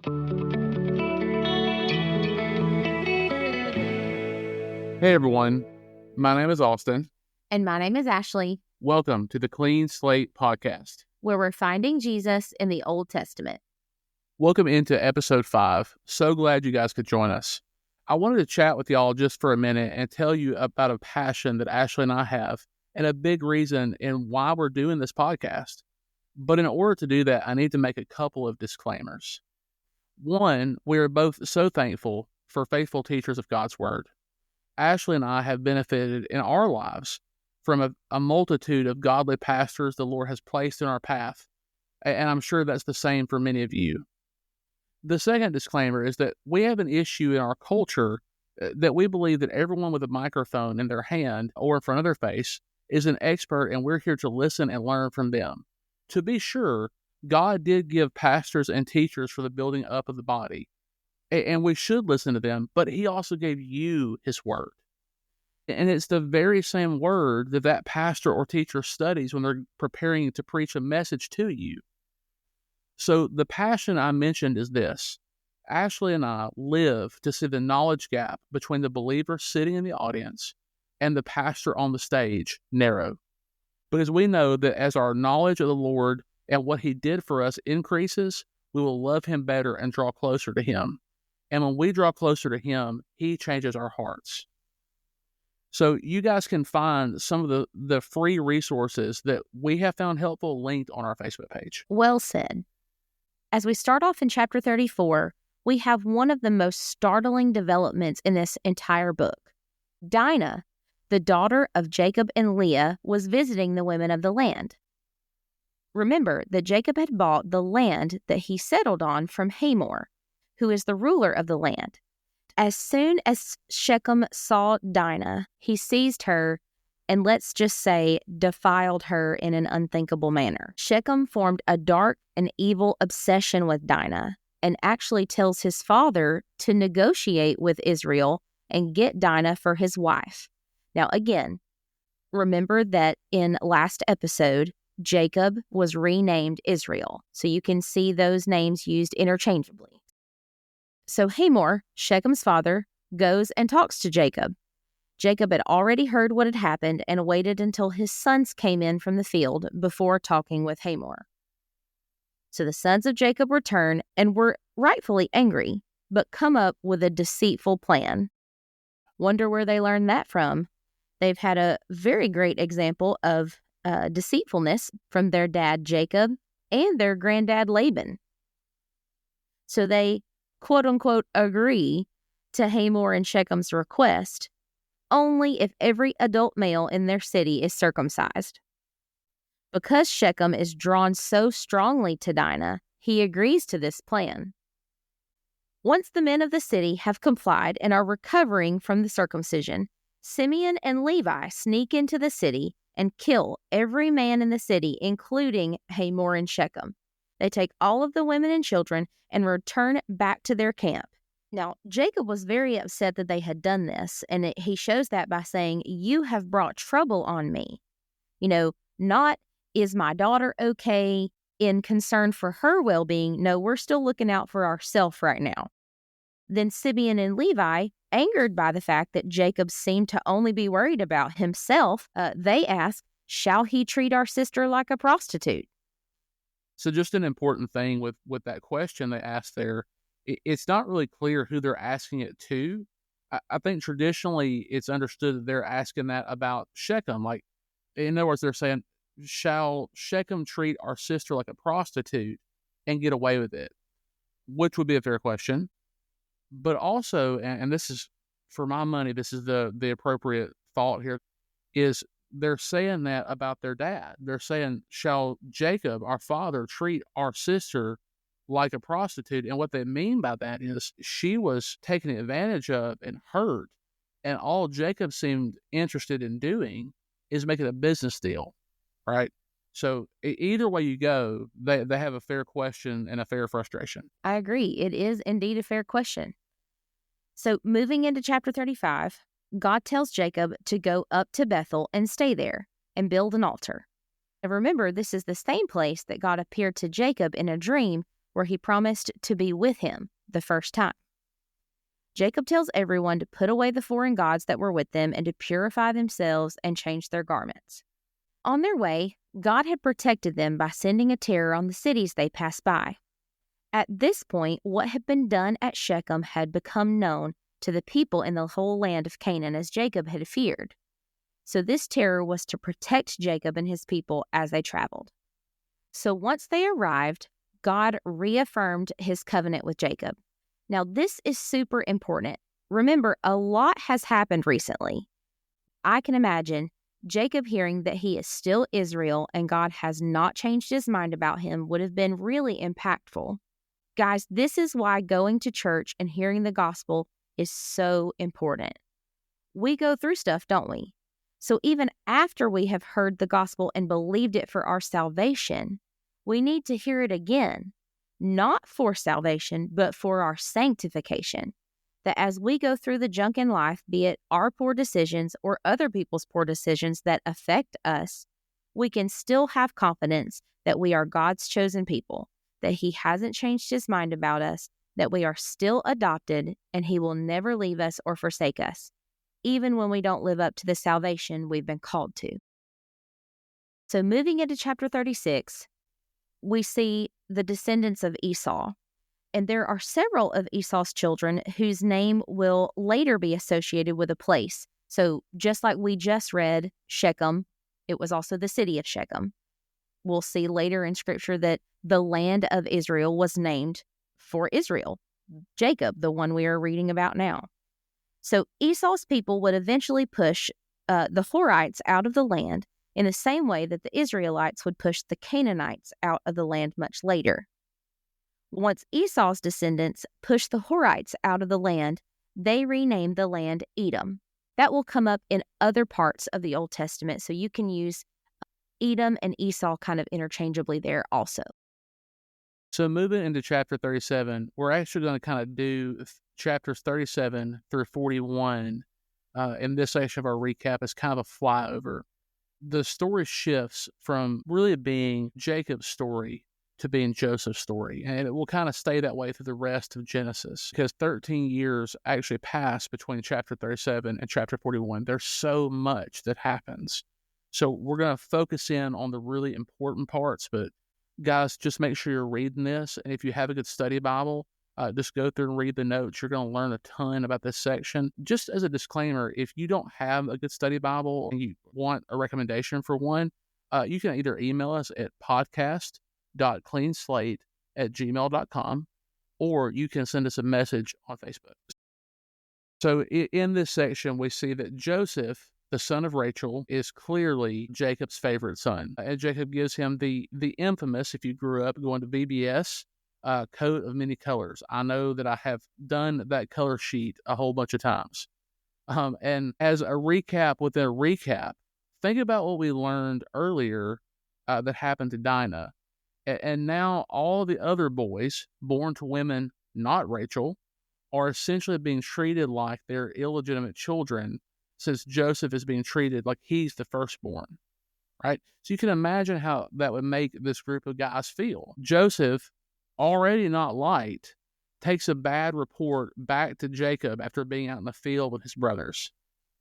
Hey everyone, my name is Austin. And my name is Ashley, Welcome to the Clean Slate Podcast. where we're finding Jesus in the Old Testament. Welcome into episode 5. So glad you guys could join us. I wanted to chat with y'all just for a minute and tell you about a passion that Ashley and I have and a big reason in why we're doing this podcast. But in order to do that, I need to make a couple of disclaimers. One, we are both so thankful for faithful teachers of God's Word. Ashley and I have benefited in our lives from a multitude of godly pastors the Lord has placed in our path, and I'm sure that's the same for many of you. The second disclaimer is that we have an issue in our culture that we believe that everyone with a microphone in their hand or in front of their face is an expert, and we're here to listen and learn from them. To be sure, God did give pastors and teachers for the building up of the body, and we should listen to them, but He also gave you His Word. And it's the very same Word that pastor or teacher studies when they're preparing to preach a message to you. So the passion I mentioned is this. Ashley and I live to see the knowledge gap between the believer sitting in the audience and the pastor on the stage narrow. Because we know that as our knowledge of the Lord and what He did for us increases, we will love Him better and draw closer to Him. And when we draw closer to Him, He changes our hearts. So you guys can find some of the free resources that we have found helpful linked on our Facebook page. Well said. As we start off in chapter 34, we have one of the most startling developments in this entire book. Dinah, the daughter of Jacob and Leah, was visiting the women of the land. Remember that Jacob had bought the land that he settled on from Hamor, who is the ruler of the land. As soon as Shechem saw Dinah, he seized her and, let's just say, defiled her in an unthinkable manner. Shechem formed a dark and evil obsession with Dinah and actually tells his father to negotiate with Israel and get Dinah for his wife. Now, again, remember that in last episode, Jacob was renamed Israel, so you can see those names used interchangeably. So Hamor, Shechem's father, goes and talks to Jacob. Jacob had already heard what had happened and waited until his sons came in from the field before talking with Hamor. So the sons of Jacob return and were rightfully angry, but come up with a deceitful plan. Wonder where they learned that from. They've had a very great example of deceitfulness from their dad Jacob and their granddad Laban. So they quote-unquote agree to Hamor and Shechem's request only if every adult male in their city is circumcised. Because Shechem is drawn so strongly to Dinah, he agrees to this plan. Once the men of the city have complied and are recovering from the circumcision, Simeon and Levi sneak into the city and kill every man in the city, including Hamor and Shechem. They take all of the women and children and return back to their camp. Now, Jacob was very upset that they had done this, and he shows that by saying, "You have brought trouble on me." Not, "Is my daughter okay?" in concern for her well-being. No, we're still looking out for ourselves right now. Then Simeon and Levi, angered by the fact that Jacob seemed to only be worried about himself, they ask, "Shall he treat our sister like a prostitute?" So just an important thing with that question they asked there, it's not really clear who they're asking it to. I think traditionally it's understood that they're asking that about Shechem. Like, in other words, they're saying, shall Shechem treat our sister like a prostitute and get away with it? Which would be a fair question. But also, and this is, for my money, this is the appropriate thought here, is they're saying that about their dad. They're saying, shall Jacob, our father, treat our sister like a prostitute? And what they mean by that is she was taken advantage of and hurt, and all Jacob seemed interested in doing is making a business deal, right? So either way you go, they have a fair question and a fair frustration. I agree. It is indeed a fair question. So moving into chapter 35, God tells Jacob to go up to Bethel and stay there and build an altar. And remember, this is the same place that God appeared to Jacob in a dream where he promised to be with him the first time. Jacob tells everyone to put away the foreign gods that were with them and to purify themselves and change their garments. On their way, God had protected them by sending a terror on the cities they passed by. At this point, what had been done at Shechem had become known to the people in the whole land of Canaan, as Jacob had feared. So this terror was to protect Jacob and his people as they traveled. So once they arrived, God reaffirmed his covenant with Jacob. Now, this is super important. Remember, a lot has happened recently. I can imagine Jacob hearing that he is still Israel and God has not changed his mind about him would have been really impactful. Guys, this is why going to church and hearing the gospel is so important. We go through stuff, don't we? So even after we have heard the gospel and believed it for our salvation, we need to hear it again, not for salvation, but for our sanctification. That as we go through the junk in life, be it our poor decisions or other people's poor decisions that affect us, we can still have confidence that we are God's chosen people, that he hasn't changed his mind about us, that we are still adopted, and he will never leave us or forsake us, even when we don't live up to the salvation we've been called to. So moving into chapter 36, we see the descendants of Esau. And there are several of Esau's children whose name will later be associated with a place. So just like we just read Shechem, it was also the city of Shechem. We'll see later in Scripture that the land of Israel was named for Israel, Jacob, the one we are reading about now. So Esau's people would eventually push the Horites out of the land in the same way that the Israelites would push the Canaanites out of the land much later. Once Esau's descendants pushed the Horites out of the land, they renamed the land Edom. That will come up in other parts of the Old Testament, so you can use Edom and Esau kind of interchangeably there also. So moving into chapter 37, we're actually going to kind of do chapters 37 through 41 in this section of our recap as kind of a flyover. The story shifts from really being Jacob's story to being Joseph's story. And it will kind of stay that way through the rest of Genesis because 13 years actually pass between chapter 37 and chapter 41. There's so much that happens. So we're going to focus in on the really important parts, but guys, just make sure you're reading this. And if you have a good study Bible, just go through and read the notes. You're going to learn a ton about this section. Just as a disclaimer, if you don't have a good study Bible and you want a recommendation for one, you can either email us at podcast.cleanslate@gmail.com, or you can send us a message on Facebook. So in this section, we see that Joseph, the son of Rachel, is clearly Jacob's favorite son. And Jacob gives him the infamous, if you grew up going to VBS, coat of many colors. I know that I have done that color sheet a whole bunch of times. And as a recap within a recap, think about what we learned earlier that happened to Dinah. And now all the other boys born to women, not Rachel, are essentially being treated like they're illegitimate children, since Joseph is being treated like he's the firstborn, right? So you can imagine how that would make this group of guys feel. Joseph, already not liked, takes a bad report back to Jacob after being out in the field with his brothers.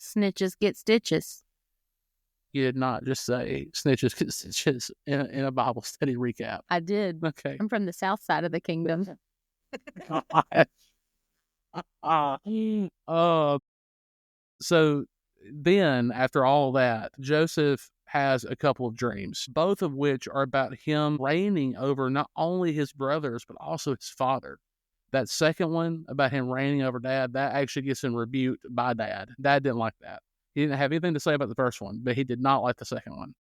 Snitches get stitches. You did not just say snitches get stitches in a Bible study recap. I did. Okay. I'm from the south side of the kingdom. So then, after all that, Joseph has a couple of dreams, both of which are about him reigning over not only his brothers, but also his father. That second one about him reigning over dad, that actually gets him rebuked by dad. Dad didn't like that. He didn't have anything to say about the first one, but he did not like the second one.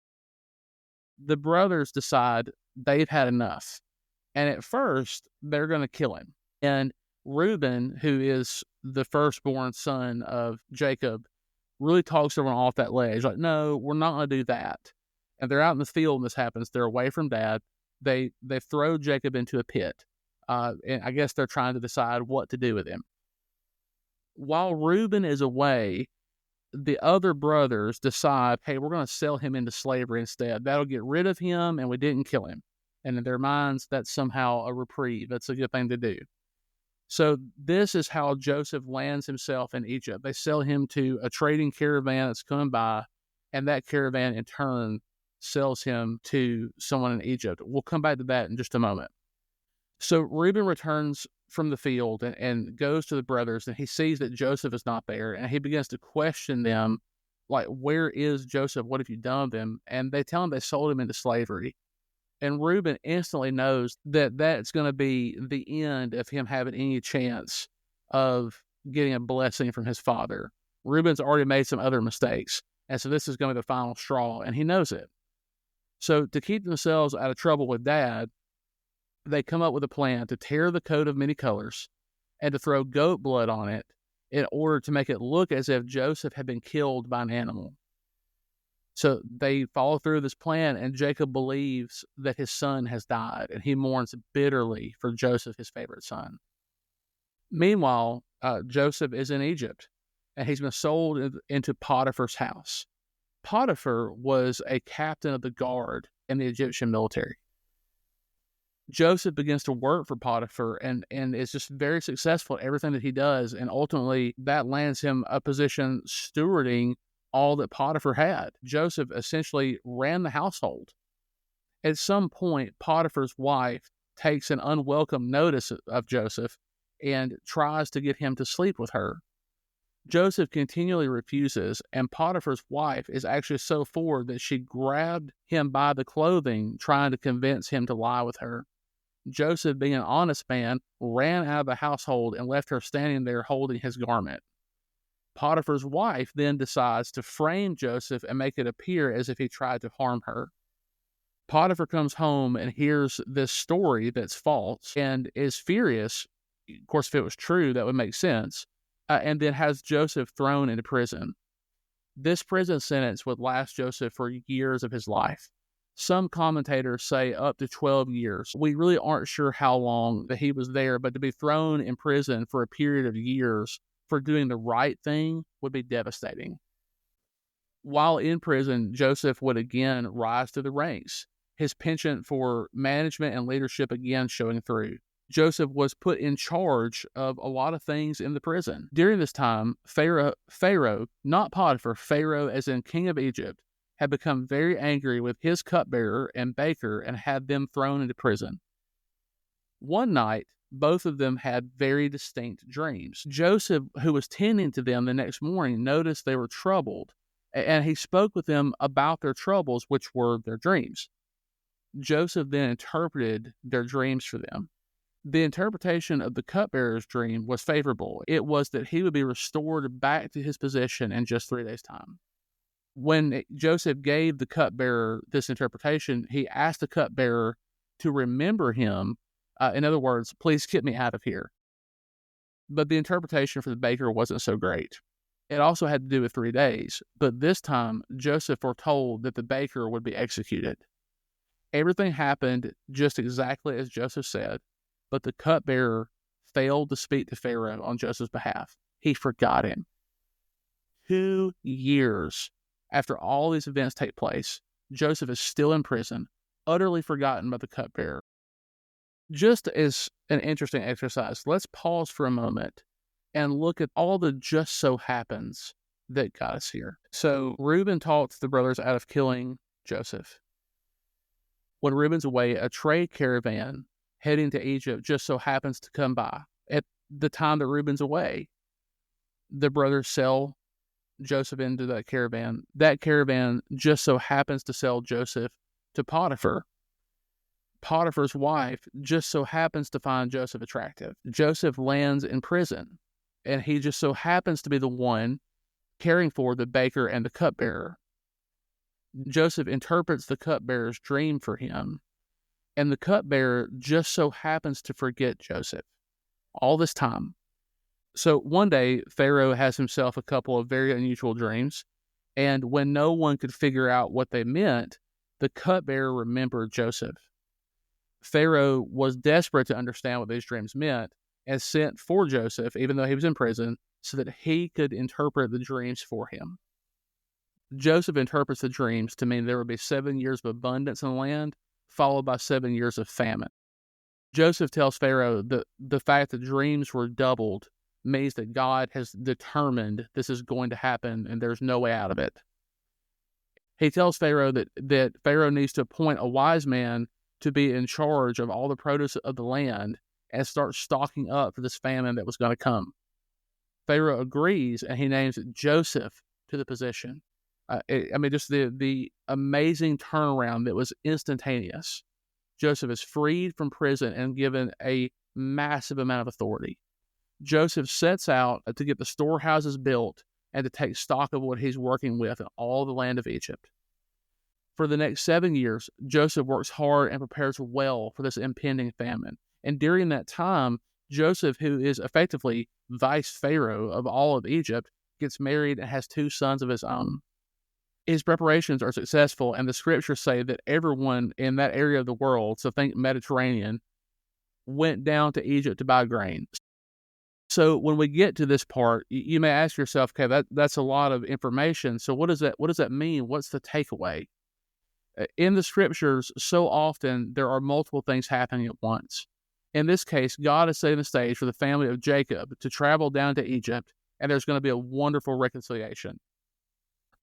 The brothers decide they've had enough. And at first, they're going to kill him. And Reuben, who is the firstborn son of Jacob, really talks everyone off that ledge. Like, no, we're not going to do that. And they're out in the field and this happens. They're away from dad. They throw Jacob into a pit. And I guess they're trying to decide what to do with him. While Reuben is away, the other brothers decide, hey, we're going to sell him into slavery instead. That'll get rid of him and we didn't kill him. And in their minds, that's somehow a reprieve. That's a good thing to do. So this is how Joseph lands himself in Egypt. They sell him to a trading caravan that's coming by, and that caravan in turn sells him to someone in Egypt. We'll come back to that in just a moment. So Reuben returns from the field and goes to the brothers, and he sees that Joseph is not there, and he begins to question them, like, where is Joseph? What have you done with him? And they tell him they sold him into slavery. And Reuben instantly knows that that's going to be the end of him having any chance of getting a blessing from his father. Reuben's already made some other mistakes, and so this is going to be the final straw, and he knows it. So to keep themselves out of trouble with Dad, they come up with a plan to tear the coat of many colors and to throw goat blood on it in order to make it look as if Joseph had been killed by an animal. So they follow through this plan, and Jacob believes that his son has died, and he mourns bitterly for Joseph, his favorite son. Meanwhile, Joseph is in Egypt, and he's been sold into Potiphar's house. Potiphar was a captain of the guard in the Egyptian military. Joseph begins to work for Potiphar and is just very successful at everything that he does, and ultimately that lands him a position stewarding all that Potiphar had. Joseph essentially ran the household. At some point, Potiphar's wife takes an unwelcome notice of Joseph and tries to get him to sleep with her. Joseph continually refuses, and Potiphar's wife is actually so forward that she grabbed him by the clothing, trying to convince him to lie with her. Joseph, being an honest man, ran out of the household and left her standing there holding his garment. Potiphar's wife then decides to frame Joseph and make it appear as if he tried to harm her. Potiphar comes home and hears this story that's false and is furious. Of course, if it was true, that would make sense. And then has Joseph thrown into prison. This prison sentence would last Joseph for years of his life. Some commentators say up to 12 years. We really aren't sure how long that he was there, but to be thrown in prison for a period of years for doing the right thing would be devastating. While in prison, Joseph would again rise to the ranks, his penchant for management and leadership again showing through. Joseph was put in charge of a lot of things in the prison. During this time, Pharaoh, not Potiphar, Pharaoh as in king of Egypt, had become very angry with his cupbearer and baker and had them thrown into prison. One night, both of them had very distinct dreams. Joseph, who was tending to them the next morning, noticed they were troubled, and he spoke with them about their troubles, which were their dreams. Joseph then interpreted their dreams for them. The interpretation of the cupbearer's dream was favorable. It was that he would be restored back to his position in just 3 days' time. When Joseph gave the cupbearer this interpretation, he asked the cupbearer to remember him. In other words, please get me out of here. But the interpretation for the baker wasn't so great. It also had to do with 3 days, but this time Joseph foretold that the baker would be executed. Everything happened just exactly as Joseph said, but the cupbearer failed to speak to Pharaoh on Joseph's behalf. He forgot him. 2 years after all these events take place, Joseph is still in prison, utterly forgotten by the cupbearer. Just as an interesting exercise, let's pause for a moment and look at all the just so happens that got us here. So Reuben talked the brothers out of killing Joseph. When Reuben's away, a trade caravan heading to Egypt just so happens to come by. At the time that Reuben's away, the brothers sell Joseph into that caravan. That caravan just so happens to sell Joseph to Potiphar. Potiphar's wife just so happens to find Joseph attractive. Joseph lands in prison, and he just so happens to be the one caring for the baker and the cupbearer. Joseph interprets the cupbearer's dream for him, and the cupbearer just so happens to forget Joseph all this time. So one day, Pharaoh has himself a couple of very unusual dreams, and when no one could figure out what they meant, the cupbearer remembered Joseph. Pharaoh was desperate to understand what these dreams meant and sent for Joseph, even though he was in prison, so that he could interpret the dreams for him. Joseph interprets the dreams to mean there would be 7 years of abundance in the land, followed by 7 years of famine. Joseph tells Pharaoh that the fact that dreams were doubled means that God has determined this is going to happen and there's no way out of it. He tells Pharaoh that Pharaoh needs to appoint a wise man to be in charge of all the produce of the land and start stocking up for this famine that was going to come. Pharaoh agrees, and he names Joseph to the position. Just the amazing turnaround that was instantaneous. Joseph is freed from prison and given a massive amount of authority. Joseph sets out to get the storehouses built and to take stock of what he's working with in all the land of Egypt. For the next 7 years, Joseph works hard and prepares well for this impending famine. And during that time, Joseph, who is effectively vice pharaoh of all of Egypt, gets married and has 2 sons of his own. His preparations are successful, and the scriptures say that everyone in that area of the world, so think Mediterranean, went down to Egypt to buy grain. So when we get to this part, you may ask yourself, okay, that's a lot of information. So what does that mean? What's the takeaway? In the scriptures, so often there are multiple things happening at once. In this case, God is setting the stage for the family of Jacob to travel down to Egypt, and there's going to be a wonderful reconciliation.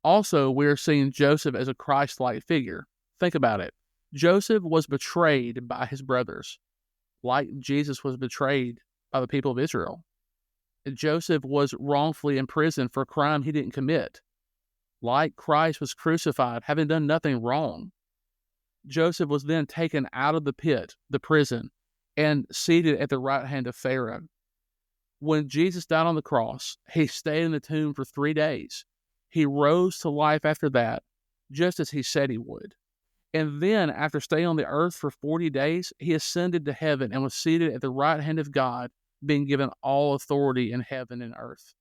Also, we're seeing Joseph as a Christ-like figure. Think about it. Joseph was betrayed by his brothers, like Jesus was betrayed by the people of Israel. Joseph was wrongfully imprisoned for a crime he didn't commit, like Christ was crucified, having done nothing wrong. Joseph was then taken out of the pit, the prison, and seated at the right hand of Pharaoh. When Jesus died on the cross, he stayed in the tomb for 3 days. He rose to life after that, just as he said he would. And then, after staying on the earth for 40 days, he ascended to heaven and was seated at the right hand of God, being given all authority in heaven and earth.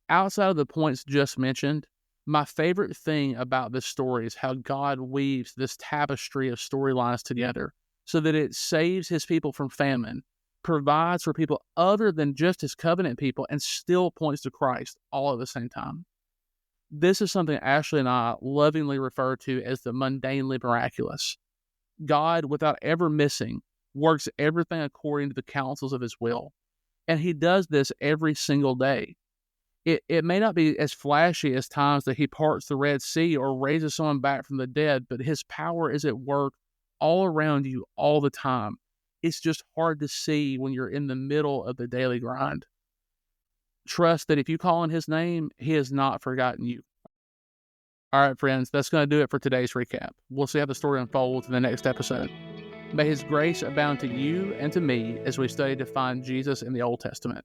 Outside of the points just mentioned, my favorite thing about this story is how God weaves this tapestry of storylines together so that it saves his people from famine, provides for people other than just his covenant people, and still points to Christ all at the same time. This is something Ashley and I lovingly refer to as the mundanely miraculous. God, without ever missing, works everything according to the counsels of his will. And he does this every single day. It may not be as flashy as times that he parts the Red Sea or raises someone back from the dead, but his power is at work all around you all the time. It's just hard to see when you're in the middle of the daily grind. Trust that if you call on his name, he has not forgotten you. All right, friends, that's going to do it for today's recap. We'll see how the story unfolds in the next episode. May his grace abound to you and to me as we study to find Jesus in the Old Testament.